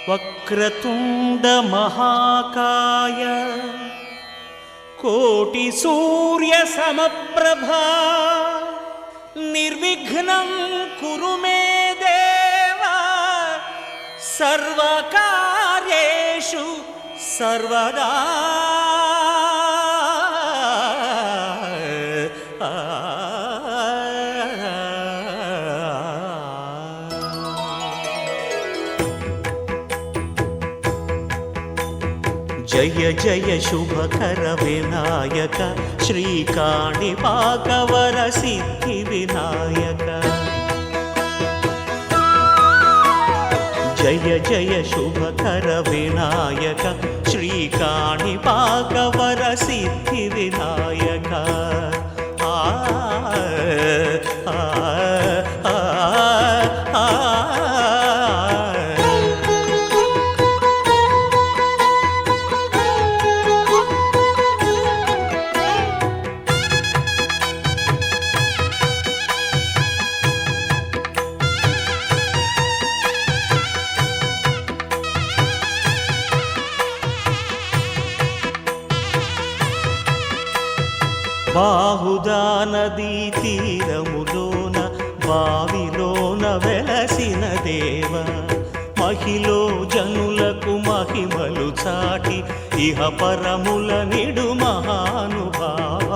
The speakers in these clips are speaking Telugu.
వక్రతుండ మహాకాయ కోటి సూర్య సమప్రభా నిర్విఘ్నం కురు మే దేవ సర్వకార్యేషు సర్వదా. జయ జయ శుభకర వినాయక శ్రీకాణిపాకవర సిద్ధి వినాయక. జయ జయ శుభకర వినాయక శ్రీకాణిపాకవర సిద్ధి వినాయక. ఆ బాహుదా నదీ తీరములోన బావిలోన వెలసిన దేవ మహిలో జనులకు మహిమలు చాటి ఇహ పరముల నిడు మహానుభావ.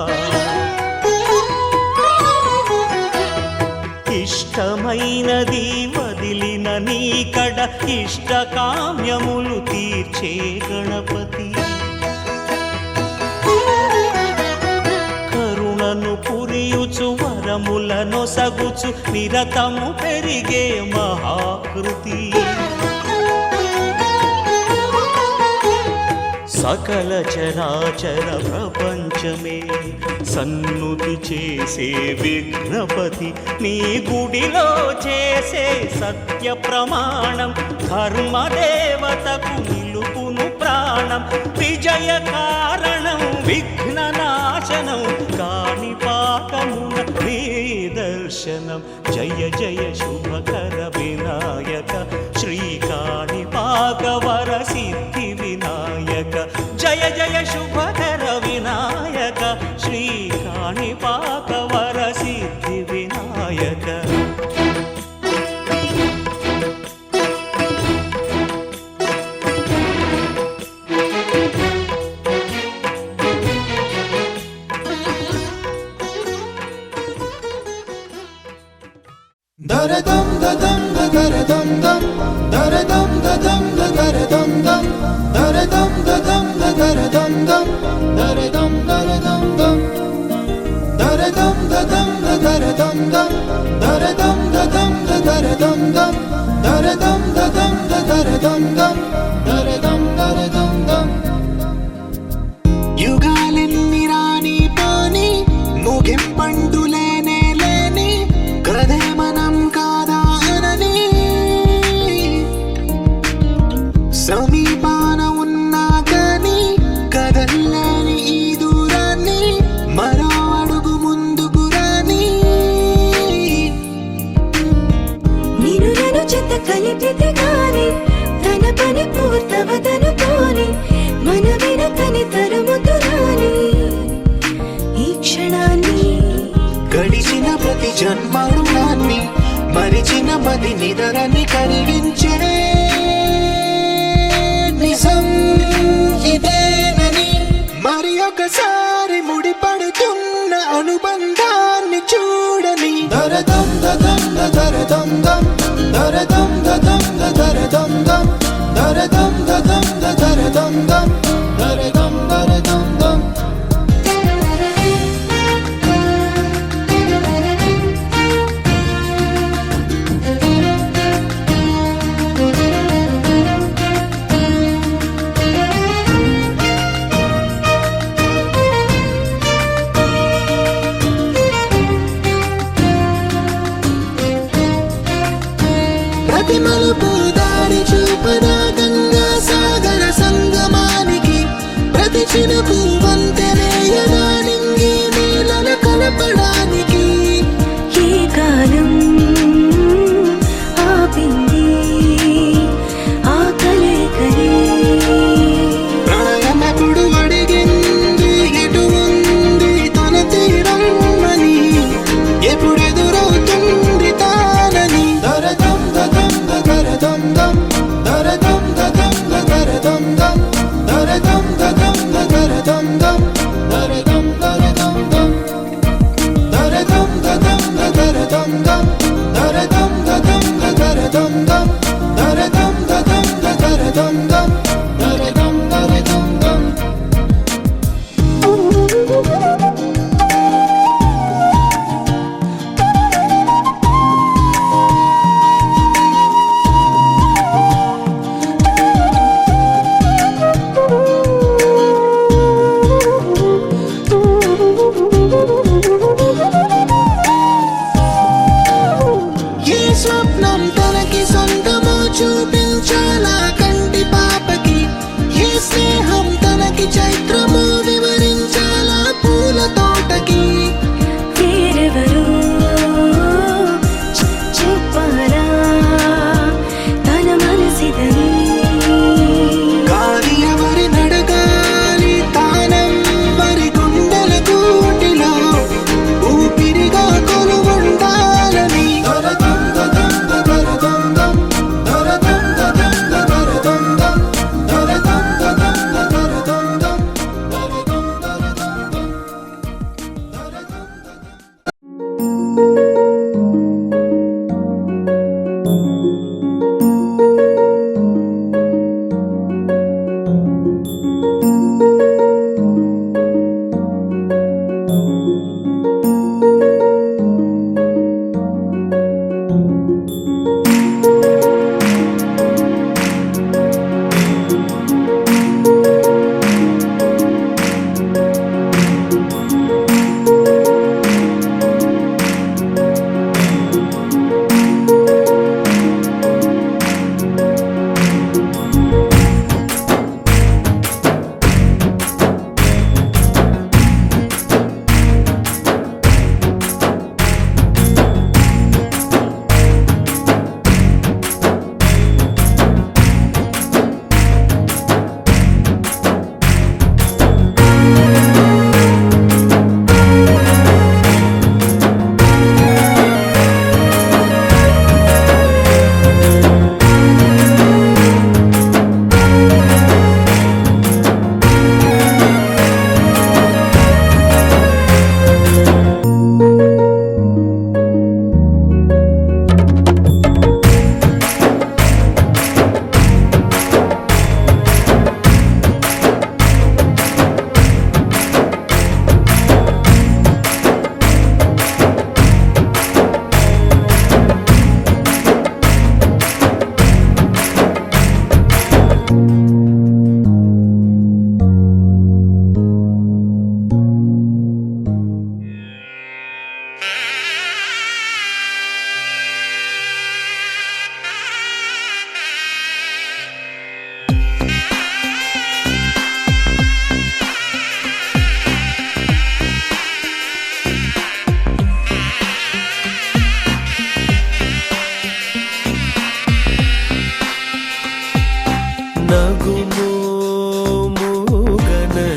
ఇష్టమైనది వదిలిన నీకడ ఇష్ట కామ్యములు తీర్చే గణపతి. పురియుచు వరములను సగుచు నిరతము పెరిగే మహాకృతి. సకల చరాచర ప్రపంచమే సన్నుతి చేసే విఘ్నపతి. నీ గుడిలో చేసే సత్య ప్రమాణం ధర్మదేవతకు నిలుపును ప్రాణం. విజయ కారణం విఘ్న నాశనం కాణిపాకమున నీ దర్శనం. జయ జయ శుభకర వినాయక శ్రీకాణిపాకవర సిద్ధి వినాయక. జయ జయ శుభకర వినాయక శ్రీకాణిపాకవర సిద్ధి వినాయక. దరదం దదం దరదం దం దరదం దదం దరదం దం దరదం దదం దరదం దం దరదం దరదం దం దరదం దదం దరదం దం దరదం దదం దరదం దం దరదం దదం దరదం దం దరదం దరదం దం. యుగాలెన్ని రాని పోని ముగింపండు లేనే లేని కదే మనం కాదా అనని సమీపాన ఉన్నా కానీ కదల్లేని ఈ దూరాన్ని మరో అడుగు ముందుకు రాని. నిన్ను నన్ను చెత్త కలిపితే గాని తన పని పూర్తవదనుకోని మన వెనకని తరుముతురాని ఈ క్షణాన్ని. గడిచిన ప్రతి జన్మరుణాన్ని మరిచిన మది నిదరని కరిగించే నిజం ఇదేనని మరి ఒకసారి ముడిపడుతున్న అనుబంధాన్ని చూడని. దరదం దదం దరదం దం దరదం దదం దరదం దం దరదం దదం దరదం దం దరదం దరదం దం. ప్రతి మలుపు దారి చూపదా గంగా సాగర సంగమానికి.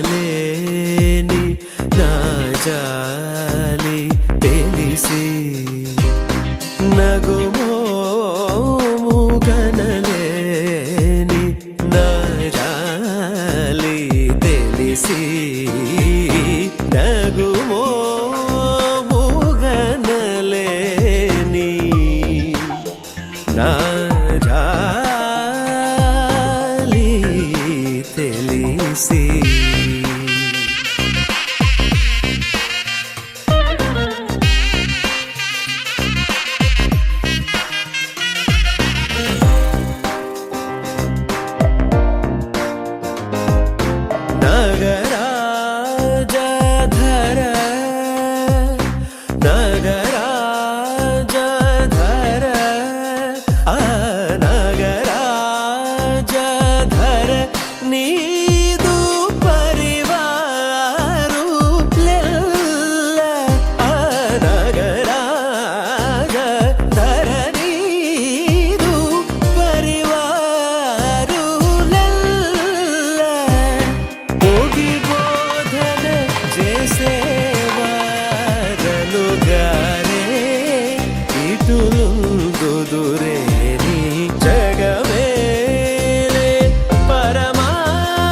నగుమోముగనలేని నా జాలి తెలిసి నగుమోముగనలేని నా జాలి తెలిసి నగుమోముగనలేని నా జాలి తెలిసి నగరాజధర నగరాజధర ఆ నగరాజధర నీదు పరివారు లెల్ల ఆ నగరాజధర నీదు పరివారు లెల్ల ఓగి బోధన చేసేవారలుగారే ఇటులుందురే నీ జగమేలే పరమానంద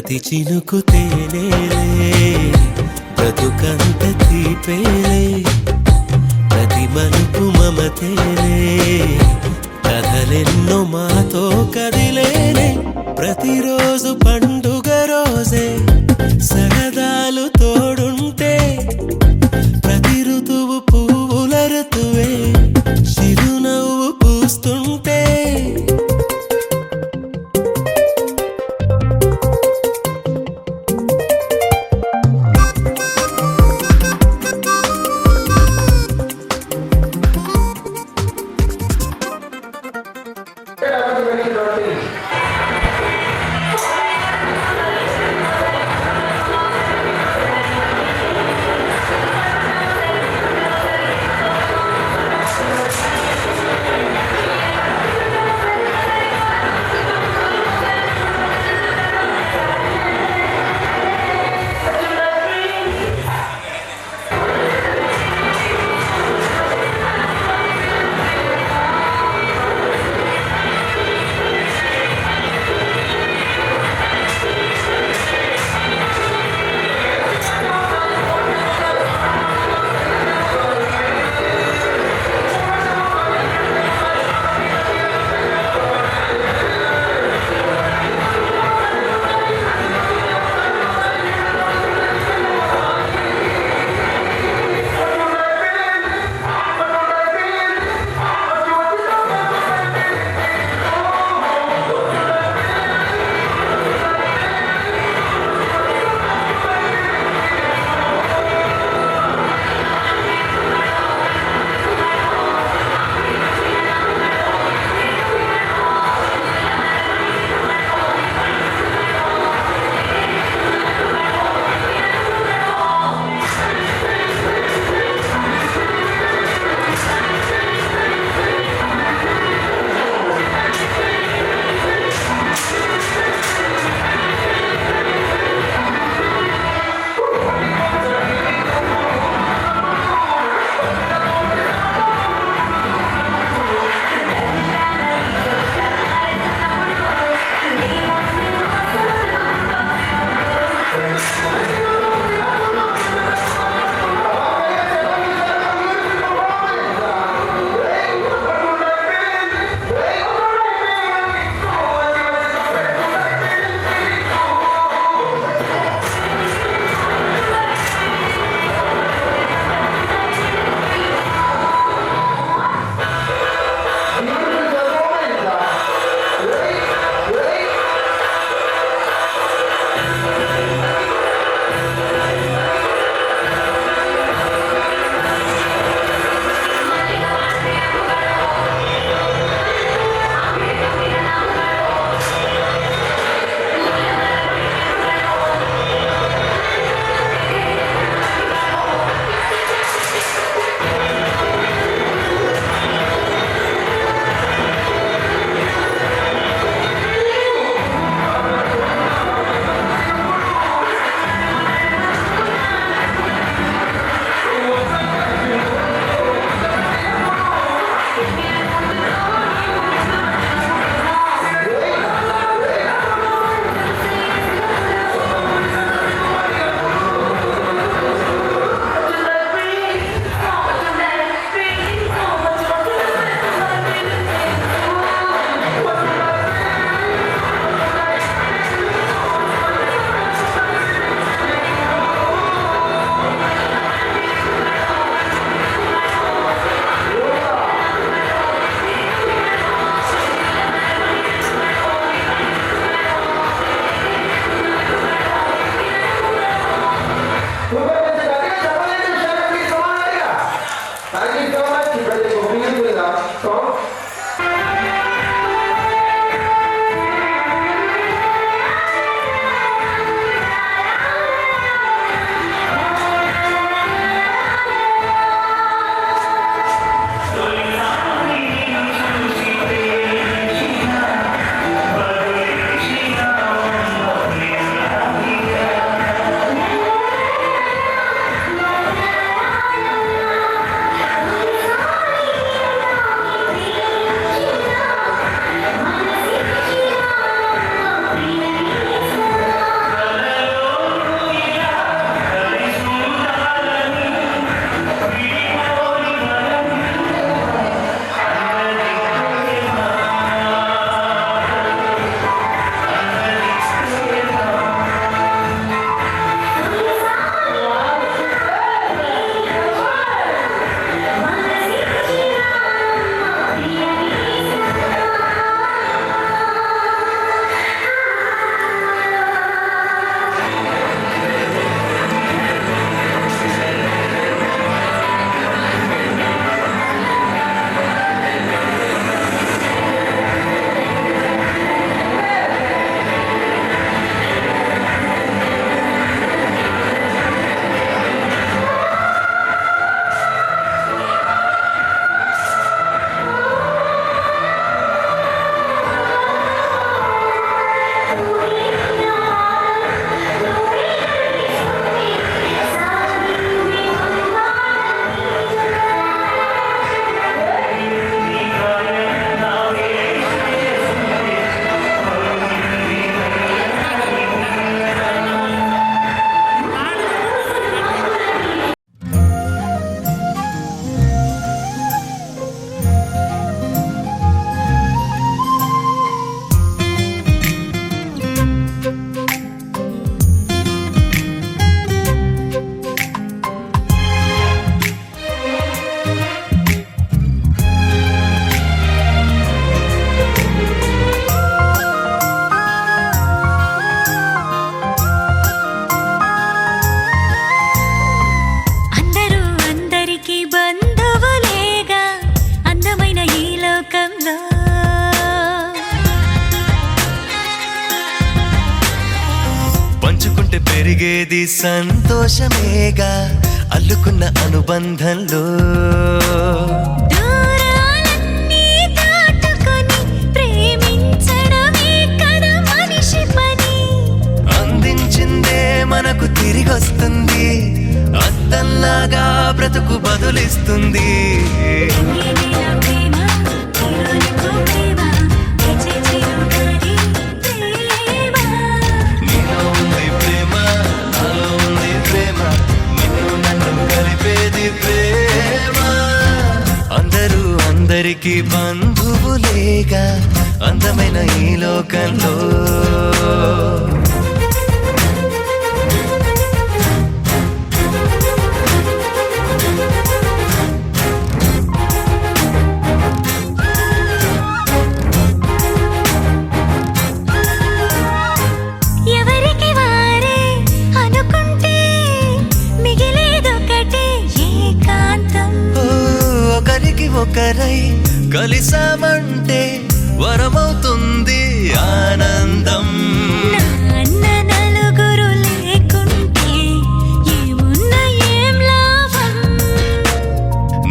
ప్రతి చినుకు తేనేలే బ్రతుకంత తీపేలే ప్రతి మలుపు మమతేలే కథలెన్నో మాతో కదిలేలే ప్రతిరోజు పండుగ రోజే సరదాలు తోడుంటే ప్రతి ఋతువు పువ్వుల ఋతువే చిరునవ్వు పూస్తుంటే కలిగేది సంతోషమేగా అల్లుకున్న అనుబంధంలో దూరాలన్నీ దాటుకొని ప్రేమించడమే కదా మనిషి పని. అందించిందే మనకు తిరిగొస్తుంది అద్దంలాగా బ్రతుకు బదులిస్తుంది నీలా ప్రేమ, నీలోనికో ప్రేమ, తెచ్చే చిరుగాలి ప్రేమ. నీలో ఉంది ప్రేమ నాలో ఉంది ప్రేమ నిన్ను నన్ను కలిపేది ప్రేమ అందరూ అందరికీ బంధువులేగా అందమైన ఈ లోకంలో ఎవరికి వారే అనుకుంటే మిగిలేదొకటే ఏకాంతం. ఒకరికి ఒకరై కలిసామంటే వరమవుతుంది ఆనందం నాన్న నలుగురు లేకుంటే ఏమున్న ఏం లాభం.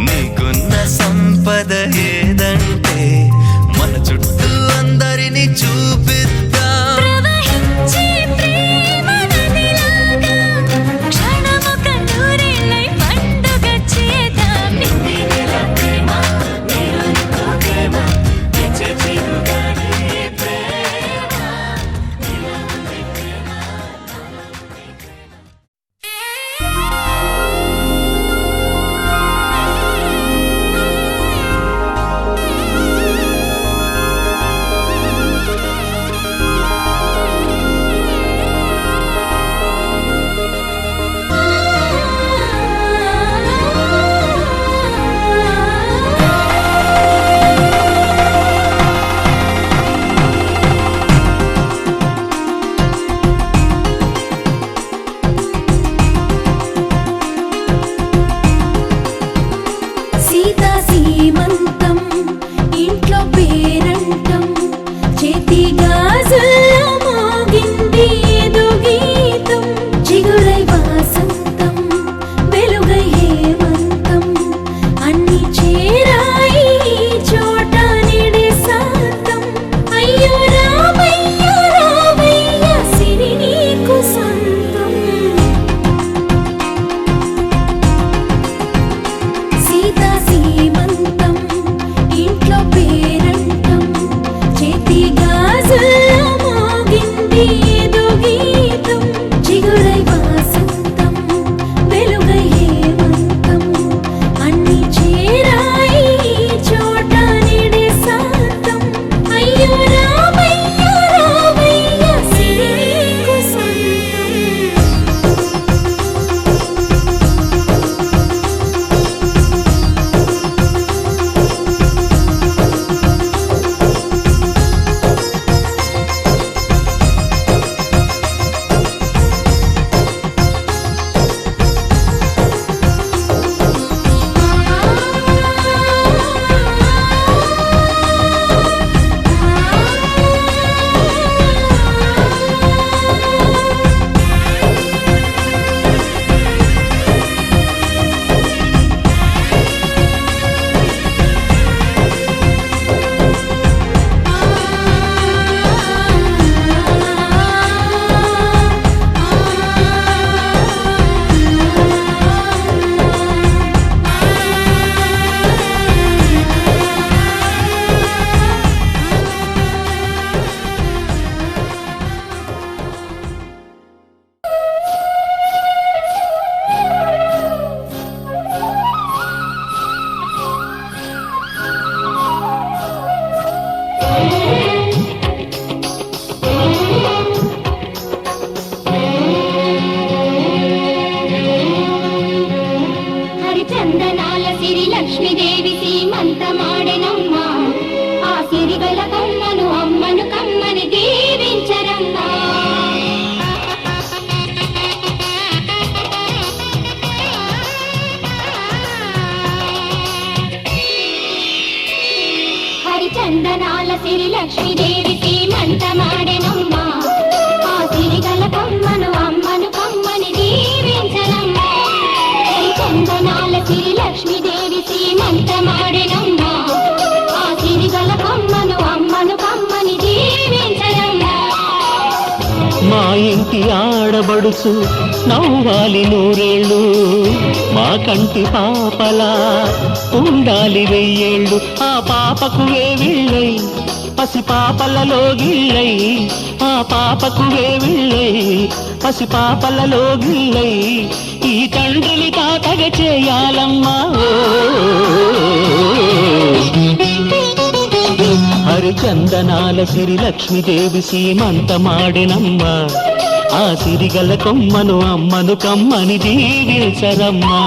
నీకున్న సంపద ఏదంటే మన చుట్టూ అందరినీ చూపిద్దాం ప్రవహించే ప్రేమ నదిలాగా క్షణమొక నూరేళ్ళై పండుగ చేద్దాం. నీలా ప్రేమ, నీలోనికో ప్రేమ, తెచ్చే చిరుగాలి ప్రేమ. నీలా ఉంది ప్రేమ, నాలో ఉంది ప్రేమ. సీతా సీమంతం ఇంట్లో పేరంటం చేతి గాజుల్లో మోగింది ఏదో గీతం చిగురై వాసంతం వెలుగై హేమంతం అన్ని చేరాయి ఈ చోట నిడే శాంతం అయ్యో రామయ్య రామయ్య సిరి నీకు సొంతం సీతా సీమంతం ఇంట్లో పేరంటం చేతి గాజుల్లో మోగింది ఏదో గీతం చిగురై వాసంతం వెలుగై హేమంతం అన్ని చేరాయి ఈ చోట నిడే శాంతం అయ్యో రామయ్య రామయ్య సిరి నీకు సొంతం. హరిచందనాల సిరి లక్ష్మీదేవి సీమంతమాడెనమ్మా ఆ సిరిగల కమ్మను అమ్మను కమ్మని దీవించరమ్మా. హరిచందనాల సిరి లక్ష్మీదేవి సీమంతమాడెనమ్మా ఆ సిరిగల కమ్మను అమ్మను కమ్మ సిరి లక్ష్మీదేవి సీమంతమాడెనమ్మా ఆ సిరిగల కమ్మను అమ్మను కమ్మని దీవించరమ్మా మా ఇంటి ఆడబడుచు నవ్వాలి నూరేళ్ళు మా కంటి పాపలా ఉండాలి వెయ్యేళ్ళు ఆ పాపకు వేవిళ్ళై పసి పాపలలో గిళ్ళై ఆ పాపకు వేవిళ్ళై పసి పాపలలో గిళ్ళై ఈ తండ్రిని తాతగ చేయాలమ్మా హరిచందనాల సిరి లక్ష్మీదేవి సీమంతమాడెనమ్మా ఆ సిరిగల కొమ్మను అమ్మను కమ్మని దీవించరమ్మా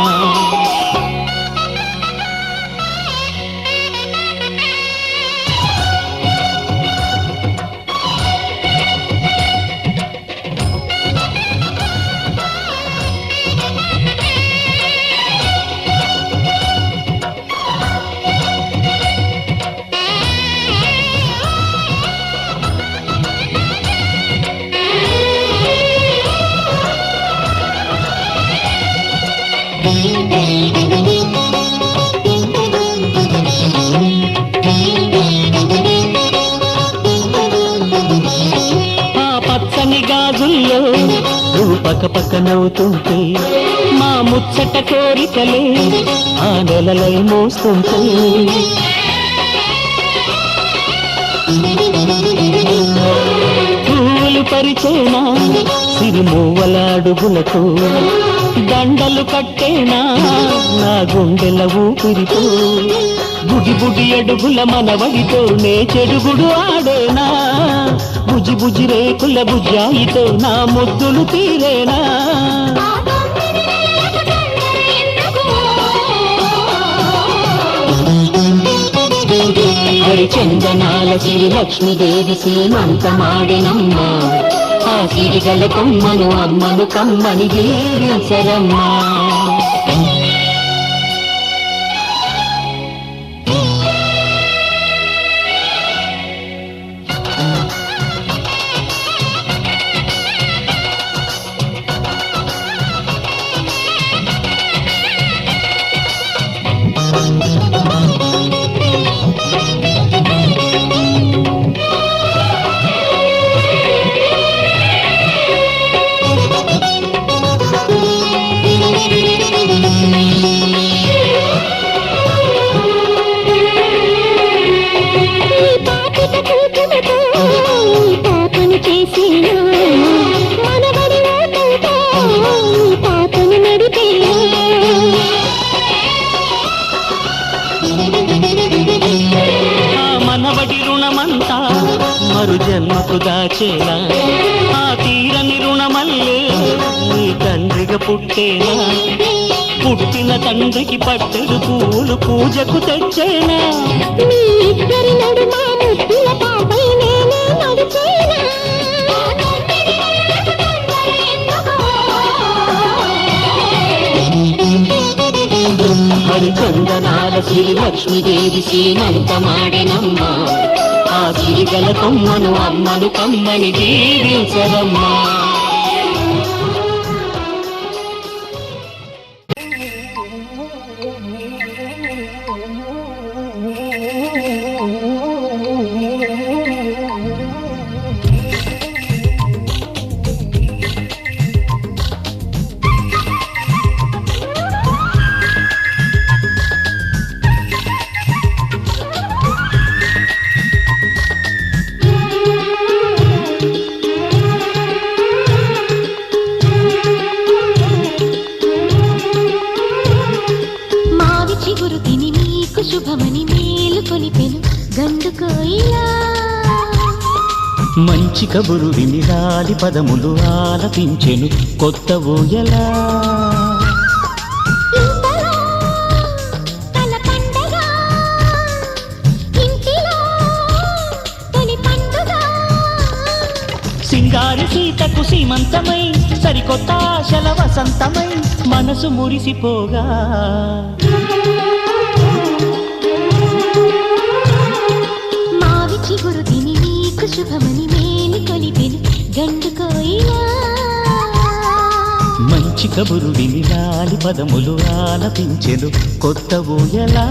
గాజుల్లో నువ్వు పక్క నవ్వుతుంటే మా ముచ్చట కోరికలే ఆ నెలలై మోస్తుంటే పూలు పరిచేనా సిరిమూవల అడుగులకు దండలు కట్టేనా నా గుండెల ఊపిరితో బుడి బుడి అడుగుల మనవడితో నే చెడుగుడు ఆడేనా బుజి బుజి రేకుల బుజ్జాయితో నా ముద్దులు తీరేనా హరిచందనాల సిరి లక్ష్మీదేవి సీమంతమాడెనమ్మా ఆ సిరిగల కొమ్మను అమ్మను కమ్మని దీవించరమ్మా మనవడి రుణమంతా మరు జన్మకు దాచేనా ఆ తీరని రుణమల్లే నీ తండ్రిగా పుట్టేనా పుట్టిన తండ్రికి పట్టెడు పూలు పూజకు తెచ్చేనా మీ ఇద్దరి నడుమ ముద్దుల పాపై నేనే నడిచేనా హరిచందనాల సిరి లక్ష్మీదేవి సీమంతమాడెనమ్మా ఆ సిరిగల కొమ్మను అమ్మను కమ్మని దీవించరమ్మా శుభమని మేలు కొలిపెను గండు కోయిలా మంచి కబురు విని రాలి పదములు ఆలపించెను కొత్త ఊయలా సింగారి సీతకు సీమంతమై సరికొత్త ఆశల వసంతమై మనసు మురిసిపోగా చిగురు తిని నీకు శుభమని మేలు కొలిపెను గండు కోయిలా మంచి కబురు విని లాలి పదములు ఆలపించెను కొత్త ఊయలా